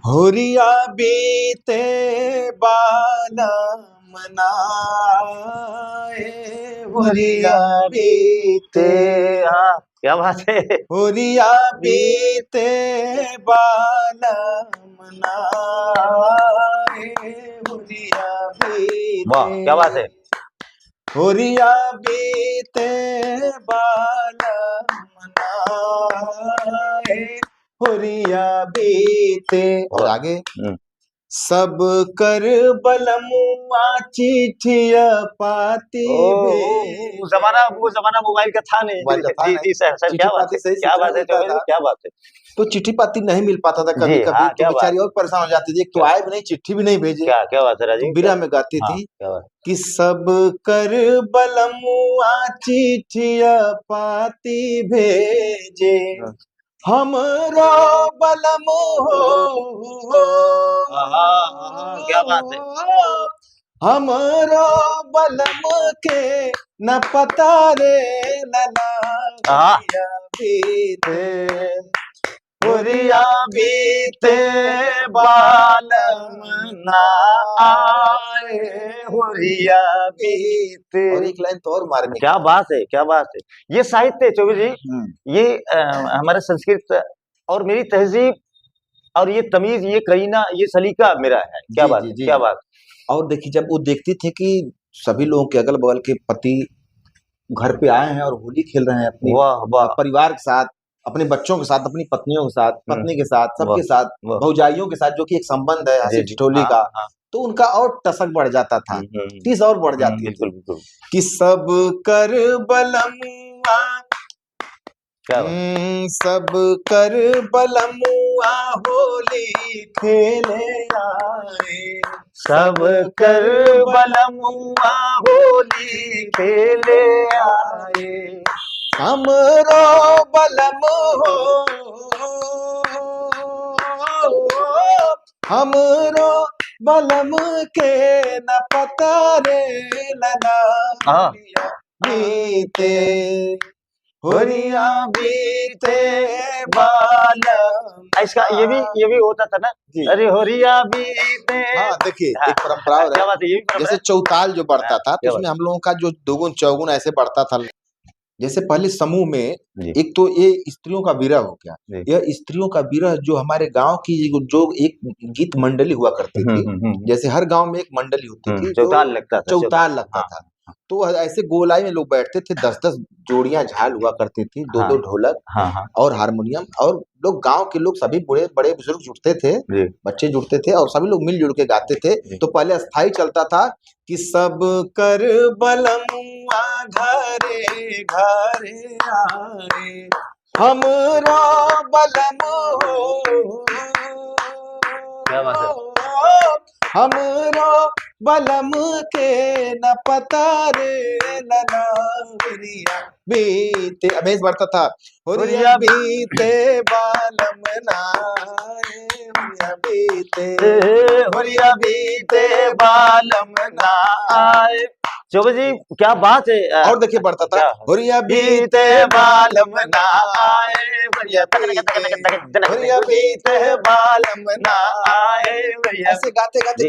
होरिया बीते बालम नाए, होरिया बीते। हाँ, क्या बात है। होरिया बीते बालम नाए, होरिया वाह, क्या बात है। होरिया बीते बालम नाए, होरिया बीते। और आगे सब कर बलमुआ चिट्ठिया पाती वो जमाना मोबाइल का था नहीं। जी सर क्या बात है, क्या बात है चौबे जी, क्या बात है। तो चिट्ठी पाती नहीं मिल पाता था कभी कभी। हाँ, तो बेचारी और परेशान हो जाती थी, एक तो आए भी नहीं, चिट्ठी भी नहीं भेजे। क्या बात है राजीव। तो बिरा में गाती थी कि सब कर बलमुआ चिट्ठिया पाती भेजे, हमरो बलम हो। क्या बात है। हमरो बलम के न पता रे लला बीते, होरिया बीते बालम ना आए, होरिया बीते। और एक लाइन तो और मारने। क्या बात है, क्या बात है। ये साहित्य है चौबे जी, ये हमारा संस्कृत और मेरी तहजीब और ये तमीज, ये करीना, ये सलीका मेरा है। क्या बात है, क्या बात। और देखिए, जब वो देखती थी कि सभी लोगों के अगल बगल के पति घर पे आए हैं और होली खेल रहे हैं अपने परिवार के साथ, अपने बच्चों के साथ, अपनी पत्नियों के साथ, पत्नी के साथ, सबके साथ, भौजाइयों के साथ, जो कि एक संबंध है हंसी ठिठोली का, तो उनका और टसक बढ़ जाता था, टीस और बढ़ जाती थी कि सब कर बलमुआ, सब कर बलमुआ होली खेले आए, सब कर बलमुआ होली खेले आए, हमरो बलम हो, हमरो बलम के न पता रे लला बीते, होरिया बीते बालम। इसका ये भी होता था ना, अरे होरिया बीते। हाँ, देखिए एक परंपरा है, जैसे चौताल जो बढ़ता था, तो उसमें हम लोगों का जो दोगुन चौगुन ऐसे बढ़ता था। जैसे पहले समूह में एक तो ये स्त्रियों का विरह हो गया, यह स्त्रियों का विरह जो हमारे गांव की जो एक गीत मंडली हुआ करती थी, जैसे हर गांव में एक मंडली होती थी, चौताल लगता था। तो ऐसे गोलाई में लोग बैठते थे, 10-10 जोड़ियां झाल हुआ करती थी, 2-2 ढोलक और हारमोनियम, और लोग गांव के लोग सभी बड़े बड़े बुजुर्ग जुटते थे, बच्चे जुटते थे और सभी लोग मिलजुल के गाते थे। तो पहले अस्थाई चलता था कि सब कर बलमुआ घरे घरे आए, हमरो बलम हो, हमरो बलम के न पता रे लला, होरिया बीते। अमेज बढ़ता था, होरिया बीते बालम नाए, होरिया बीते, होरिया बीते बालम नाए। चौबे जी क्या बात है। और देखिए बढ़ता था, होरिया बीते बालम नाए, होरिया बीते बालम नाए, ऐसे गाते गाते।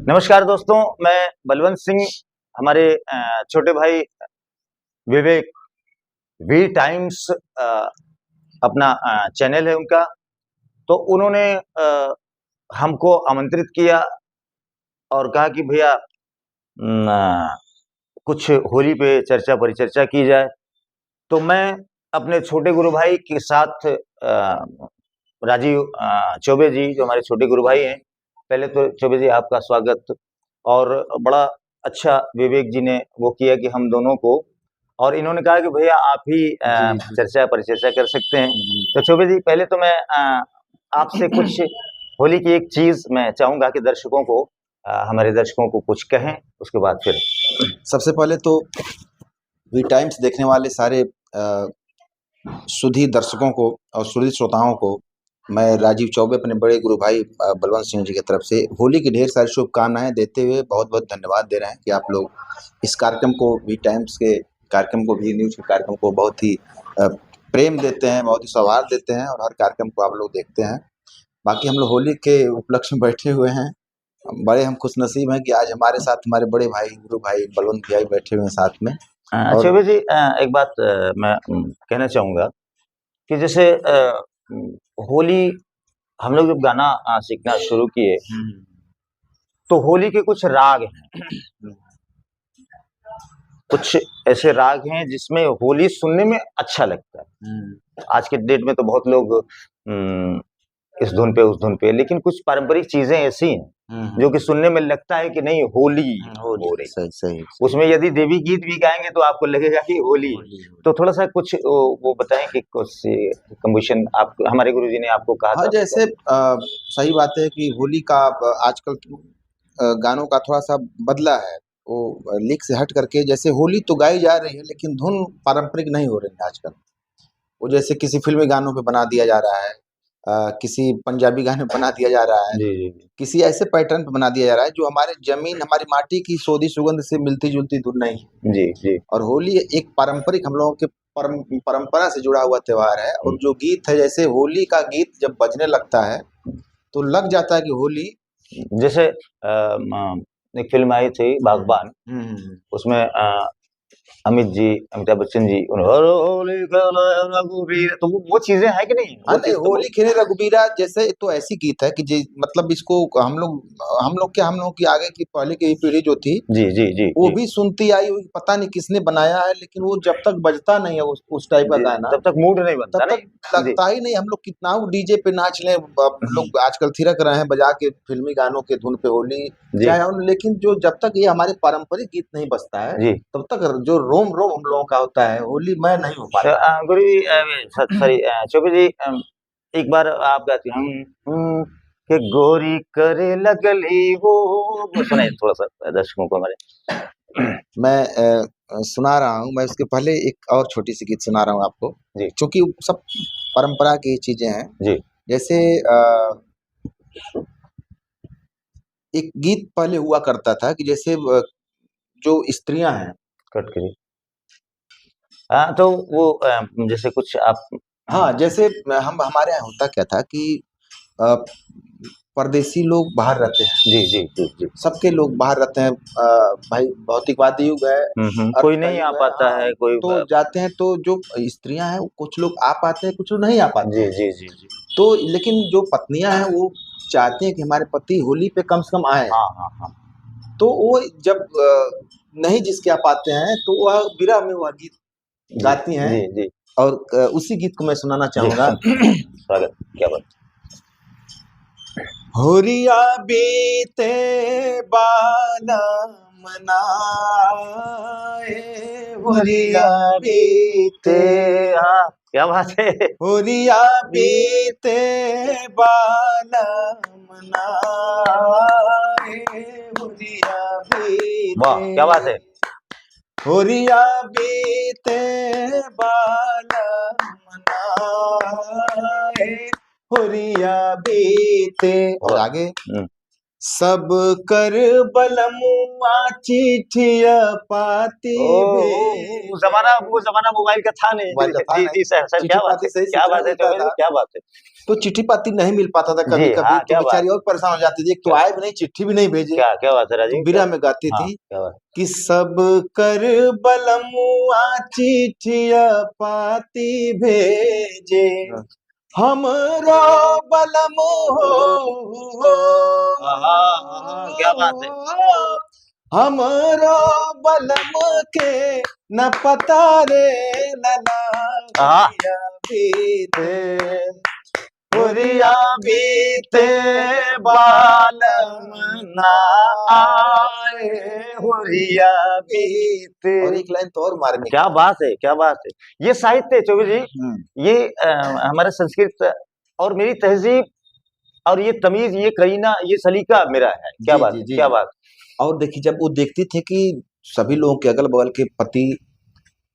नमस्कार दोस्तों, मैं बलवंत सिंह, हमारे छोटे भाई विवेक, वी टाइम्स अपना चैनल है उनका, तो उन्होंने हमको आमंत्रित किया और कहा कि भैया कुछ होली पे चर्चा परिचर्चा की जाए। तो मैं अपने छोटे गुरु भाई के साथ राजीव चौबे जी, जो हमारे छोटे गुरु भाई हैं, पहले तो चौबे जी आपका स्वागत, और बड़ा अच्छा विवेक जी ने वो किया कि हम दोनों को, और इन्होंने कहा कि भैया आप ही चर्चा परिचर्चा कर सकते हैं। तो चौबे जी पहले तो मैं आपसे कुछ होली की एक चीज मैं चाहूंगा कि दर्शकों को, हमारे दर्शकों को कुछ कहें, उसके बाद फिर। सबसे पहले तो वी टाइम्स देखने वाले सारे सुधी दर्शकों को और सुधी श्रोताओं को मैं राजीव चौबे अपने बड़े गुरु भाई बलवंत सिंह जी की तरफ से होली की ढेर सारी शुभकामनाएं देते हुए बहुत बहुत धन्यवाद दे रहे हैं कि आप लोग इस कार्यक्रम को, वी टाइम्स के कार्यक्रम को, वी न्यूज के कार्यक्रम को बहुत ही प्रेम देते हैं, बहुत ही सौहार्द देते हैं और हर कार्यक्रम को आप लोग देखते हैं। बाकी हम लोग होली के उपलक्ष्य में बैठे हुए हैं। बड़े हम खुशनसीब हैं कि आज हमारे साथ हमारे बड़े भाई गुरु भाई बलवंत भैया भी बैठे हुए हैं साथ में। और चौबे जी, एक बात मैं कहना चाहूंगा कि जैसे होली हम लोग जब गाना सीखना शुरू किए तो होली के कुछ राग हैं, कुछ ऐसे राग हैं जिसमें होली सुनने में अच्छा लगता है। आज के डेट में तो बहुत लोग इस धुन पे उस धुन पे, लेकिन कुछ पारंपरिक चीजें ऐसी हैं जो कि सुनने में लगता है कि नहीं होली हो रही। सही सही। उसमें यदि देवी गीत भी गाएंगे तो आपको लगेगा कि होली। तो थोड़ा सा कुछ वो बताएं कि कुछ कंपोजिशन आप हमारे गुरुजी ने आपको कहा हाँ, था। जैसे सही बात है कि होली का आजकल गानों का थोड़ा सा बदला है, वो लिख से हट करके जैसे होली तो गाई जा रही है लेकिन धुन पारंपरिक नहीं हो रही है आजकल। वो जैसे किसी फिल्मी गानों पे बना दिया जा रहा है, किसी पंजाबी गाने पे बना दिया जा रहा है, जी जी जी किसी ऐसे पैटर्न पे बना दिया जा रहा है जो हमारे जमीन हमारी माटी की सोदी सुगंध से मिलती जुलती धुन नहीं है। जी जी। और होली एक पारंपरिक हम लोगों के परंपरा से जुड़ा हुआ त्योहार है। और जो गीत है, जैसे होली का गीत जब बजने लगता है तो लग जाता है कि होली। जैसे एक फिल्म आई थी बागबान, उसमें अमित जी, अमिताभ बच्चन जी, तो वो चीजें हैं कि नहीं? हाँ वो नहीं, चीज तो होली खेले रघुबीरा जैसे तो ऐसी गीत है कि मतलब इसको हम लोग की आगे की पहले की पीढ़ी जो थी जी जी जी वो जी भी सुनती आई हुई, पता नहीं किसने बनाया है, लेकिन वो जब तक बजता नहीं है उस टाइप का जी, गाना, तब तक मूड नहीं बनता तब तक नहीं। जी लगता ही नहीं। हम लोग कितना डीजे पे नाच लें, लोग आजकल थिरक रहे हैं बजा के फिल्मी गानों के धुन पे होली जी चाहे और, लेकिन जो जब तक ये हमारे पारंपरिक गीत नहीं बजता है जी। तब तक जो रोम रोम हम लोगों का होता है होली मैं नहीं हो पाता। गुरु जी, सॉरी चौबे जी, एक बार आप गाती हम के गोरी करे लगली वो सुनाइए थोड़ा सा दर्शकों को हमारे। मैं सुना रहा हूँ, मैं उसके पहले एक और छोटी सी गीत सुना रहा हूँ आपको, जी क्योंकि सब परंपरा की चीजें हैं। जी जैसे एक गीत पहले हुआ करता था कि जैसे जो स्त्रियां हैं, कट करिए। हाँ तो वो जैसे कुछ आप। हाँ जैसे हमारे यहाँ होता क्या था कि अ, परदेसी लोग बाहर रहते हैं, जी जी जी जी। सबके लोग बाहर रहते हैं, भाई भौतिकवादी युग है, अर्थ कोई का नहीं आ युग है। पाता हाँ, है कोई। तो जाते हैं, तो जो स्त्रियां हैं कुछ लोग आ पाते हैं, कुछ लोग नहीं आ पाते जी हैं। जी जी जी। तो लेकिन जो पत्नियां हैं वो चाहती हैं कि हमारे पति होली पे कम से कम आए। हाँ हाँ हाँ। तो वो जब नहीं जिसके आ पाते हैं तो वह विरह में वह गीत जी गाती हैं। जी जी और उसी गीत को मैं सुनाना जी। चाहूंगा। स्वागत, क्या बात। होरिया बीते बाला मनाए, होरिया बीते, हाँ क्या बात है। होरिया बीते बाला मनाए, होरिया वाह क्या बात बीते, है। होरिया बीते बाला मनाए, होरिया बीते। और आगे सब कर बलमुआ चिट्ठिया पाती वो जमाना मोबाइल का था नहीं। मोबाइल का था जी नहीं, जी सर सर, चिट्ठी क्या बात पाती है, सही क्या सूचना बात है मिलता चौबे जी, था। क्या बात है। तो चिट्ठी पाती नहीं मिल पाता था कभी जी कभी, हाँ, तो क्या बेचारी बात। और परेशान हो जाती थी, एक तो क्या आए भी नहीं, चिट्ठी भी नहीं भेजे, क्या क्या बात है तो राजीव, बिरह क्या। में गाती हाँ थी क्या बात। कि सब कर बलमुआ चिट्ठिया पाती भेजे, हमरो बलम हो, क्या बात है। हमरो बलम के न पता रे लला, हाँ। बीते हुरिया बीते बालम ना आए, हुरिया बीते। और एक लाइन तो और मारने क्या बात है, क्या बात है। ये साहित्य है चौबे जी, ये हमारा संस्कृत और मेरी तहजीब और ये तमीज, ये करीना, ये सलीका मेरा है। क्या जी बात जी है, जी। क्या बात। और देखिए जब वो देखती थी कि सभी लोगों के अगल बगल के पति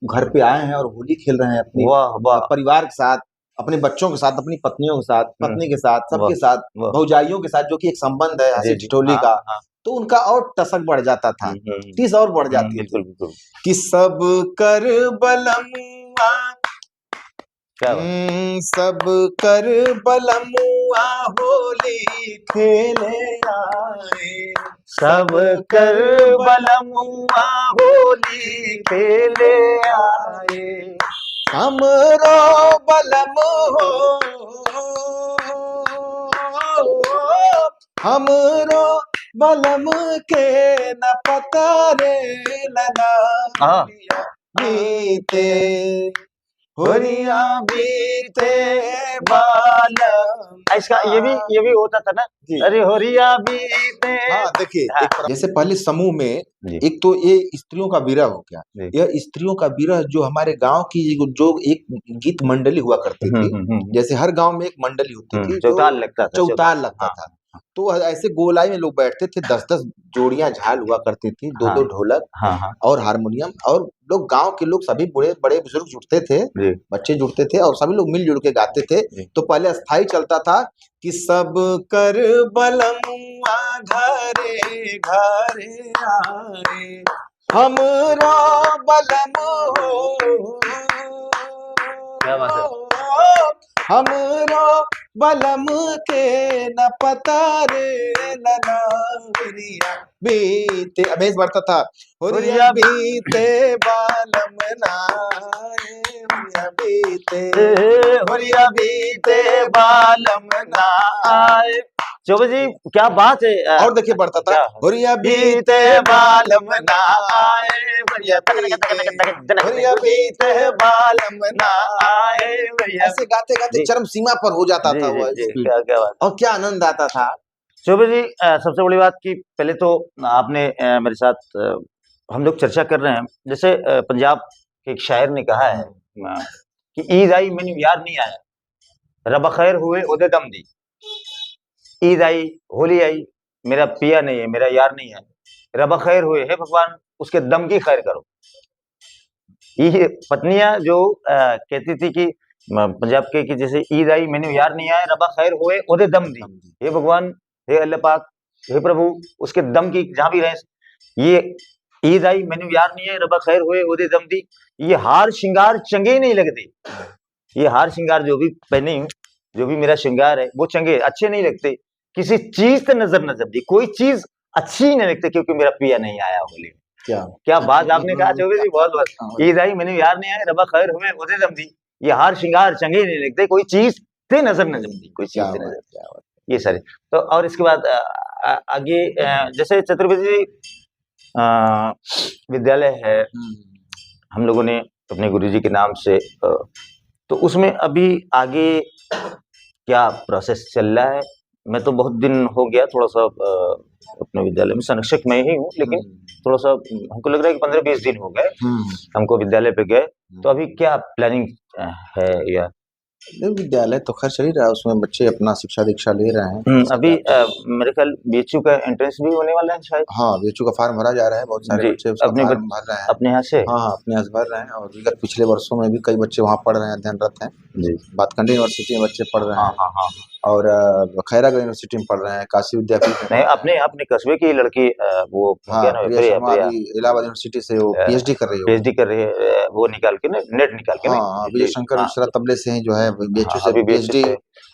घर पे आए हैं और होली खेल रहे हैं अपनी वाह वाह। परिवार के साथ, अपने बच्चों के साथ, अपनी पत्नियों के साथ, पत्नी के साथ, सबके वाह साथ, वाह। भौजाइयों के साथ, जो कि एक संबंध है जी हंसी जी ठिठोली हाँ का, हाँ। तो उनका और टसक बढ़ जाता था, टीस और बढ़ जाती बिल्कुल थी बिल्कुल। कि सब कर बलमुआ, क्या बात। सब कर बलमुआ बलमुआ होली खेले आए, सब कर बलमुआ होली खेले आए। हमरो बलम हो, हमरो बलम के न पता रे लला बीते, होरिया बीते बालम। इसका ये भी होता था ना, अरे होरिया बीते। हाँ देखिए, जैसे पहले समूह में एक तो ये स्त्रियों का विरह हो गया, यह स्त्रियों का विरह जो हमारे गांव की जो एक गीत मंडली हुआ करती थी, जैसे हर गांव में एक मंडली होती थी, चौताल लगता था। तो ऐसे गोलाई में लोग बैठते थे, 10-10 जोड़ियां झाल हुआ करती थी, 2-2 ढोलक और हारमोनियम, और लोग गांव के लोग सभी बड़े बड़े बुजुर्ग जुटते थे, बच्चे जुटते थे और सभी लोग मिलजुल के गाते थे। तो पहले अस्थाई चलता था कि सब कर बलमुआ घरे घरे आए, हमरा बलम हो, हमरा बलम के न पता रे लना बीते। अमेश बढ़ता था, होरिया बीते बालम नाए, होरिया बीते, होरिया बीते बालम नाए। चौबे जी क्या बात है। और देखिए बढ़ता था, होरिया बीते बालम नाए, होरिया बीते बालम नाए। ऐसे गाते गाते चरम सीमा पर हो जाता था वो। क्या बात, और क्या आनंद आता था। चौबे जी सबसे बड़ी बात कि पहले तो आपने मेरे साथ हम लोग चर्चा कर रहे हैं, जैसे पंजाब के एक शायर ने कहा है कि ईद आई मैंने यार नहीं आया, रब खैर हुए ओदे दम दी। ईद आई, होली आई, मेरा पिया नहीं है, मेरा यार नहीं है, रब खैर हुए, हे भगवान उसके दम की खैर करो। ये पत्नियां जो कहती थी कि पंजाब के कि जैसे ईद आई मैंने यार नहीं आया, रबा खैर हुए ओदे दम दी। हे भगवान, हे अल्लाह पाक, हे प्रभु उसके दम की जहां भी रहे। ये ईद आई मैंने यार नहीं है, रबा खैर हुए ओदे दम दी। ये हार श्रृंगार चंगे नहीं लगते, ये हार श्रृंगार जो भी पहनी हूँ, जो भी मेरा श्रृंगार है वो चंगे अच्छे नहीं लगते। किसी चीज से नजर न जब दी, कोई चीज अच्छी नहीं लगती क्योंकि मेरा पिया नहीं आया होली में। क्या बात आपने कहा चौबे जी, बहुत बहुत। ईद आई मैंने यार नहीं आया, रबा खैर हुए ओदे दम दी। ये हार श्रृंगार चंगे नहीं लगते, कोई चीज से नजर न जमती, कोई चीज से नजर। ये सारे तो, और इसके बाद आगे जैसे चतुर्वेदी विद्यालय है हम लोगों ने अपने गुरुजी के नाम से, तो उसमें अभी आगे क्या प्रोसेस चल रहा है। मैं तो बहुत दिन हो गया थोड़ा सा अपने विद्यालय में, संरक्षक मैं ही हूँ, लेकिन थोड़ा सा हमको लग रहा है कि 15-20 दिन हो गए हमको विद्यालय पे गए। तो अभी क्या प्लानिंग है या विद्यालय तो खैर चल ही रहा है, उसमें बच्चे अपना शिक्षा दीक्षा ले रहे हैं। अभी मेरे ख्याल बीएचयू का एंट्रेंस भी होने वाला है शायद। हाँ, बीएचयू का फॉर्म भरा जा रहा है, बहुत सारे बच्चे अपने फॉर्म भर रहे हैं अपने यहाँ से। हाँ, अपने यहाँ से भर रहे हैं, और विगत पिछले वर्षों में भी कई बच्चे वहाँ पढ़ रहे हैं, अध्ययनरत हैं जी। बातखंडी यूनिवर्सिटी में बच्चे पढ़ रहे हैं, और खैरागढ़ यूनिवर्सिटी में पढ़ रहे हैं, काशी विद्यापीठ में। अपने कस्बे की लड़की वो इलाहाबाद यूनिवर्सिटी से वो पीएचडी कर रही है, वो निकाल के नेट निकाल के। विजय शंकर मिश्रा तबले से ही जो है बीएचयू से पीएचडी।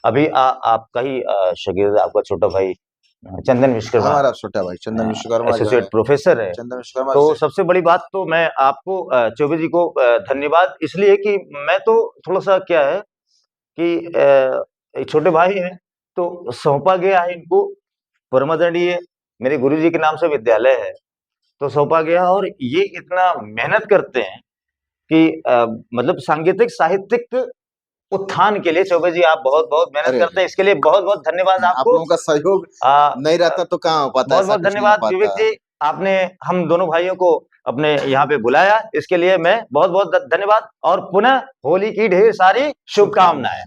अभी आपका ही शागिर्द, आपका छोटा भाई चंदन विश्वकर्मा, हमारा छोटा भाई चंदन विश्वकर्मा एसोसिएट प्रोफेसर है। चंदन विश्वकर्मा तो सबसे बड़ी बात तो मैं आपको चौबे जी को धन्यवाद इसलिए कि मैं तो थोड़ा सा क्या है कि छोटे भाई हैं, तो सौंपा गया है इनको परमदंडीय मेरे गुरुजी के नाम से विद्यालय है, तो सौंपा गया, और ये इतना मेहनत करते हैं कि मतलब सांगीतिक साहित्यिक उत्थान के लिए चौबे जी आप बहुत बहुत मेहनत करते हैं, इसके लिए बहुत बहुत धन्यवाद आपको। आप लोगों का सहयोग नहीं रहता तो कहाँ हो पाता। बहुत बहुत धन्यवाद विवेक जी, आपने हम दोनों भाइयों को अपने यहाँ पे बुलाया, इसके लिए मैं बहुत बहुत धन्यवाद, और पुनः होली की ढेर सारी शुभकामनाएं।